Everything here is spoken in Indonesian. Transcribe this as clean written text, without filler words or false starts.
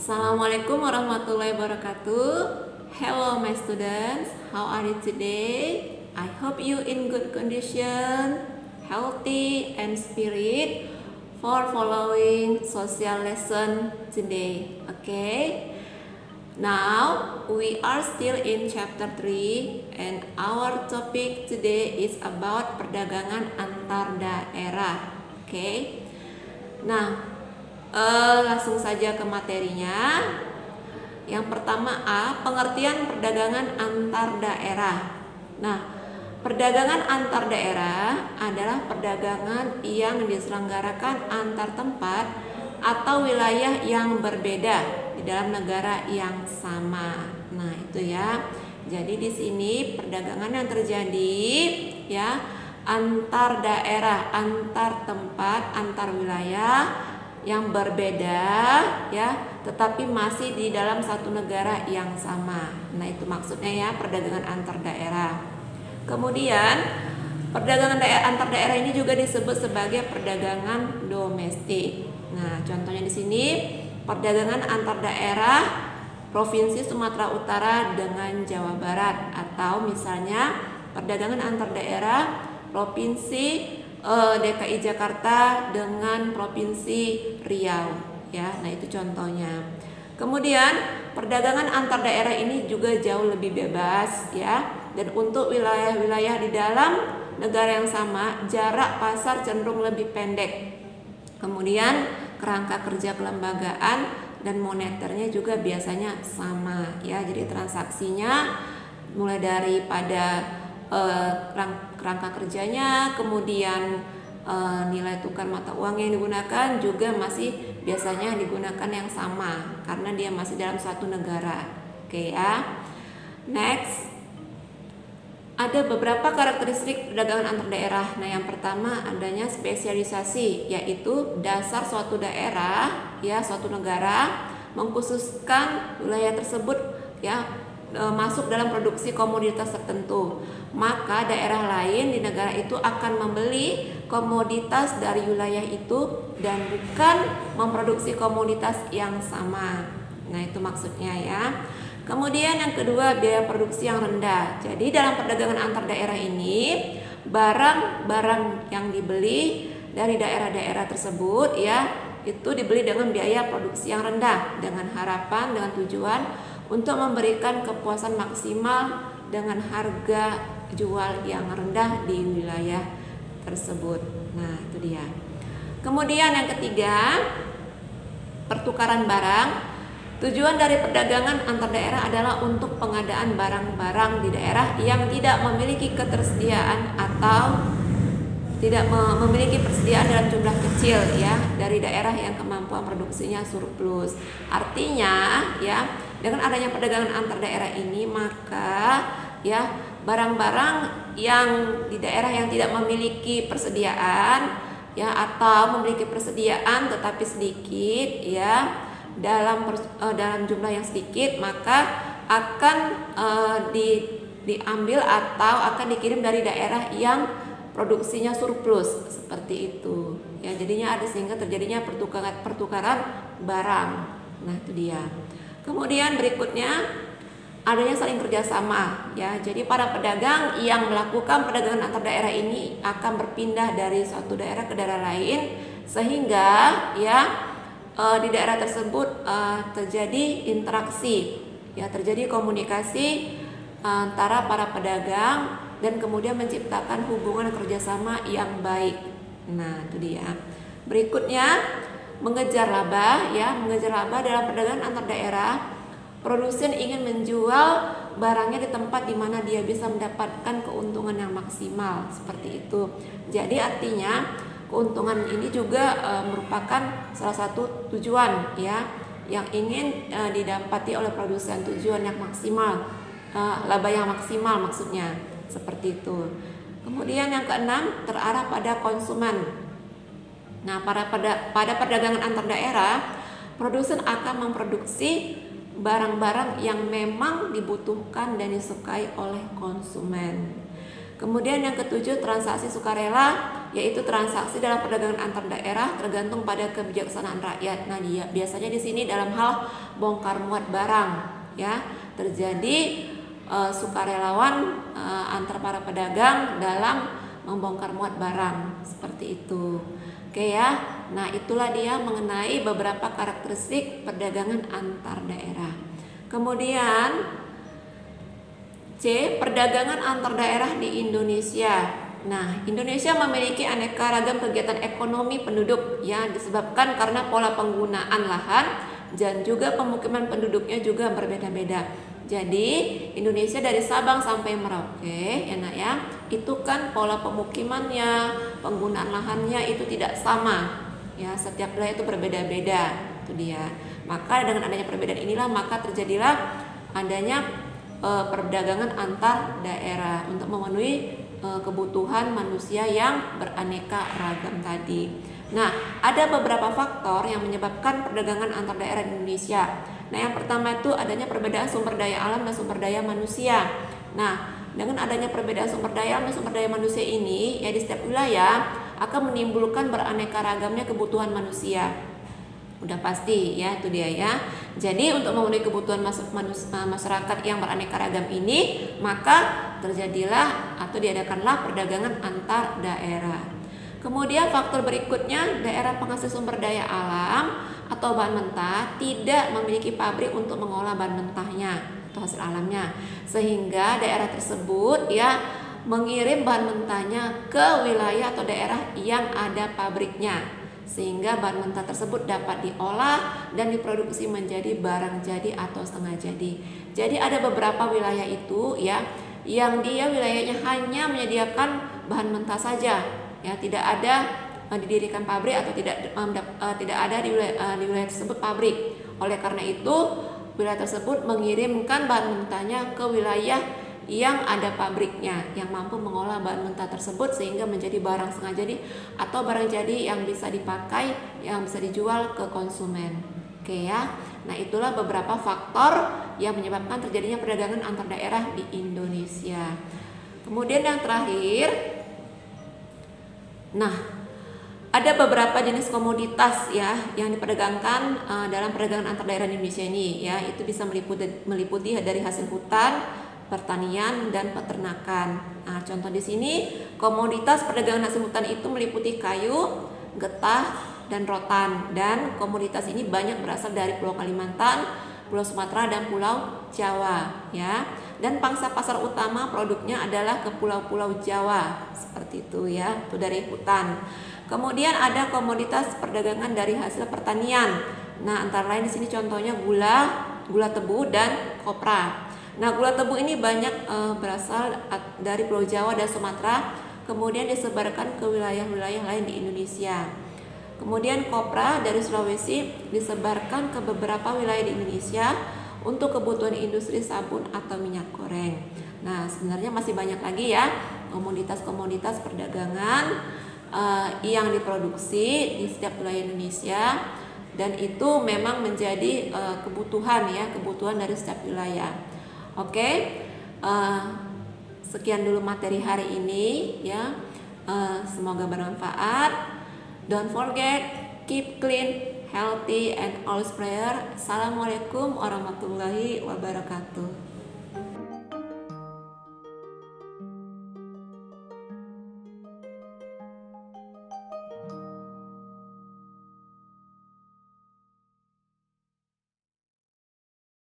Assalamualaikum warahmatullahi wabarakatuh. Hello my students, how are you today? I hope you in good condition, healthy and spirit for following social lesson today. Okay. Now we are still in chapter 3 and our topic today is about perdagangan antar daerah. Okay. Nah, langsung saja ke materinya. Yang pertama A, pengertian perdagangan antar daerah. Nah, perdagangan antar daerah adalah perdagangan yang diselenggarakan antar tempat atau wilayah yang berbeda di dalam negara yang sama. Nah, itu ya. Jadi di sini perdagangan yang terjadi ya antar daerah, antar tempat, antar wilayah yang berbeda ya, tetapi masih di dalam satu negara yang sama. Nah, itu maksudnya ya perdagangan antar daerah. Kemudian perdagangan antar daerah ini juga disebut sebagai perdagangan domestik. Nah, contohnya di sini perdagangan antar daerah Provinsi Sumatera Utara dengan Jawa Barat, atau misalnya perdagangan antar daerah Provinsi DKI Jakarta dengan Provinsi Riau ya. Nah, itu contohnya. Kemudian perdagangan antar daerah ini juga jauh lebih bebas ya, dan untuk wilayah-wilayah di dalam negara yang sama jarak pasar cenderung lebih pendek. Kemudian kerangka kerja kelembagaan dan moneternya juga biasanya sama ya. Jadi transaksinya mulai daripada kerangka kerjanya, kemudian nilai tukar mata uang yang digunakan juga masih biasanya digunakan yang sama karena dia masih dalam suatu negara. Oke ya. Next, ada beberapa karakteristik perdagangan antar daerah. Nah, yang pertama adanya spesialisasi, yaitu dasar suatu daerah ya, suatu negara mengkhususkan wilayah tersebut ya masuk dalam produksi komoditas tertentu, maka daerah lain di negara itu akan membeli komoditas dari wilayah itu dan bukan memproduksi komoditas yang sama. Nah, itu maksudnya ya. Kemudian yang kedua, biaya produksi yang rendah. Jadi dalam perdagangan antar daerah ini barang-barang yang dibeli dari daerah-daerah tersebut ya itu dibeli dengan biaya produksi yang rendah, dengan harapan, dengan tujuan untuk memberikan kepuasan maksimal dengan harga jual yang rendah di wilayah tersebut. Nah, itu dia. Kemudian yang ketiga, pertukaran barang. Tujuan dari perdagangan antar daerah adalah untuk pengadaan barang-barang di daerah yang tidak memiliki ketersediaan atau tidak memiliki persediaan dalam jumlah kecil ya dari daerah yang kemampuan produksinya surplus. Artinya ya, dengan adanya perdagangan antar daerah ini maka ya barang-barang yang di daerah yang tidak memiliki persediaan ya atau memiliki persediaan tetapi sedikit ya dalam jumlah yang sedikit, maka akan diambil atau akan dikirim dari daerah yang produksinya surplus seperti itu ya. Jadinya ada sehingga terjadinya pertukaran barang. Nah, itu dia. Kemudian berikutnya adanya saling kerjasama ya. Jadi para pedagang yang melakukan perdagangan antar daerah ini akan berpindah dari suatu daerah ke daerah lain sehingga ya di daerah tersebut terjadi interaksi ya, terjadi komunikasi antara para pedagang dan kemudian menciptakan hubungan kerjasama yang baik. Nah, itu dia. Berikutnya mengejar laba ya, mengejar laba dalam perdagangan antar daerah. Produsen ingin menjual barangnya di tempat di mana dia bisa mendapatkan keuntungan yang maksimal seperti itu. Jadi artinya keuntungan ini juga merupakan salah satu tujuan ya yang ingin didapati oleh produsen, tujuan yang maksimal, laba yang maksimal maksudnya seperti itu. Kemudian yang keenam, terarah pada konsumen. Nah, pada perdagangan antar daerah, produsen akan memproduksi barang-barang yang memang dibutuhkan dan disukai oleh konsumen. Kemudian yang ketujuh, transaksi sukarela. yaitu transaksi dalam perdagangan antar daerah tergantung pada kebijaksanaan rakyat. Nah, biasanya di sini dalam hal bongkar muat barang, ya, terjadi sukarelawan antar para pedagang dalam membongkar muat barang seperti itu. Oke ya. Nah, itulah dia mengenai beberapa karakteristik perdagangan antar daerah. Kemudian C, perdagangan antar daerah di Indonesia. Nah, Indonesia memiliki aneka ragam kegiatan ekonomi penduduk yang disebabkan karena pola penggunaan lahan dan juga pemukiman penduduknya juga berbeda-beda. Jadi, Indonesia dari Sabang sampai Merauke, ya nak ya, itu kan pola pemukimannya, penggunaan lahannya itu tidak sama. Ya, setiap wilayah itu berbeda-beda. Itu dia. Maka dengan adanya perbedaan inilah maka terjadilah adanya perdagangan antar daerah untuk memenuhi kebutuhan manusia yang beraneka ragam tadi. Nah, ada beberapa faktor yang menyebabkan perdagangan antar daerah di Indonesia. Nah, yang pertama itu adanya perbedaan sumber daya alam dan sumber daya manusia. Nah, dengan adanya perbedaan sumber daya alam dan sumber daya manusia ini, ya di setiap wilayah akan menimbulkan beraneka ragamnya kebutuhan manusia. Udah pasti ya, itu dia ya. Jadi untuk memenuhi kebutuhan masyarakat yang beraneka ragam ini, maka terjadilah atau diadakanlah perdagangan antar daerah. Kemudian faktor berikutnya, daerah penghasil sumber daya alam atau bahan mentah tidak memiliki pabrik untuk mengolah bahan mentahnya atau hasil alamnya, sehingga daerah tersebut ya mengirim bahan mentahnya ke wilayah atau daerah yang ada pabriknya, sehingga bahan mentah tersebut dapat diolah dan diproduksi menjadi barang jadi atau setengah jadi. Jadi ada beberapa wilayah itu ya yang dia wilayahnya hanya menyediakan bahan mentah saja, ya tidak ada didirikan pabrik atau tidak ada di wilayah tersebut pabrik. Oleh karena itu wilayah tersebut mengirimkan bahan mentahnya ke wilayah yang ada pabriknya yang mampu mengolah bahan mentah tersebut sehingga menjadi barang setengah jadi atau barang jadi yang bisa dipakai, yang bisa dijual ke konsumen. Oke ya. Nah, itulah beberapa faktor yang menyebabkan terjadinya perdagangan antar daerah di Indonesia. Kemudian yang terakhir, nah, ada beberapa jenis komoditas ya yang diperdagangkan dalam perdagangan antar daerah di Indonesia ini ya. Itu bisa meliputi dari hasil hutan, pertanian dan peternakan. Nah, contoh di sini komoditas perdagangan hasil hutan itu meliputi kayu, getah, dan rotan. Dan komoditas ini banyak berasal dari Pulau Kalimantan, Pulau Sumatera dan Pulau Jawa ya. Dan pangsa pasar utama produknya adalah ke pulau-pulau Jawa seperti itu ya. Itu dari hutan. Kemudian ada komoditas perdagangan dari hasil pertanian. Nah, antara lain di sini contohnya gula tebu dan kopra. Nah, gula tebu ini banyak berasal dari Pulau Jawa dan Sumatera, kemudian disebarkan ke wilayah-wilayah lain di Indonesia. Kemudian kopra dari Sulawesi disebarkan ke beberapa wilayah di Indonesia untuk kebutuhan industri sabun atau minyak goreng. Nah, sebenarnya masih banyak lagi ya komoditas-komoditas perdagangan yang diproduksi di setiap wilayah Indonesia, dan itu memang menjadi kebutuhan dari setiap wilayah. Oke, sekian dulu materi hari ini ya. Semoga bermanfaat. Don't forget, keep clean, healthy, and always prayer. Assalamualaikum warahmatullahi wabarakatuh.